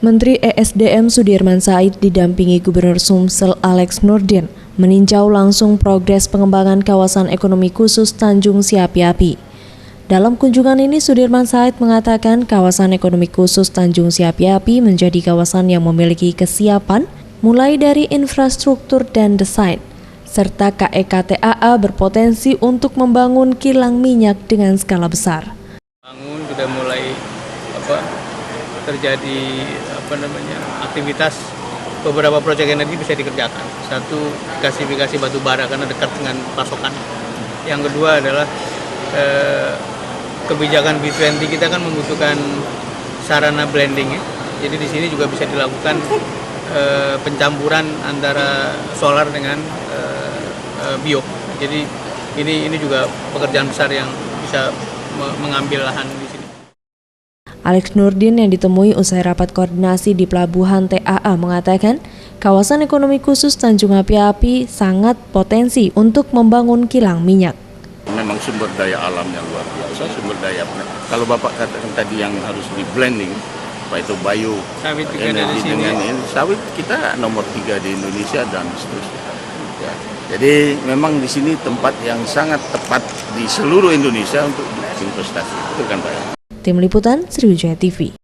Menteri ESDM Sudirman Said didampingi Gubernur Sumsel Alex Nurdin meninjau langsung progres pengembangan kawasan ekonomi khusus Tanjung Siapi-Api. Dalam kunjungan ini, Sudirman Said mengatakan kawasan ekonomi khusus Tanjung Siapi-Api menjadi kawasan yang memiliki kesiapan mulai dari infrastruktur dan desain, serta KEKTAA berpotensi untuk membangun kilang minyak dengan skala besar. Bangun sudah mulai terjadi aktivitas beberapa proyek energi bisa dikerjakan. Satu, gasifikasi batu bara karena dekat dengan pasokan. Yang kedua adalah kebijakan B20 kita kan membutuhkan sarana blending ya. Jadi di sini juga bisa dilakukan pencampuran antara solar dengan bio. Jadi ini juga pekerjaan besar yang bisa mengambil lahan di sini. Alex Nurdin yang ditemui usai rapat koordinasi di Pelabuhan TAA mengatakan kawasan ekonomi khusus Tanjung Api-Api sangat potensi untuk membangun kilang minyak. Memang sumber daya alamnya luar biasa, sumber daya. Kalau Bapak katakan tadi yang harus di blending, apa itu bio, sawit energi dengan ini, sawit kita nomor 3 di Indonesia dan seterusnya. Ya. Jadi memang di sini tempat yang sangat tepat di seluruh Indonesia untuk investasi. Itu kan Pak. Tim Liputan Sriwijaya TV.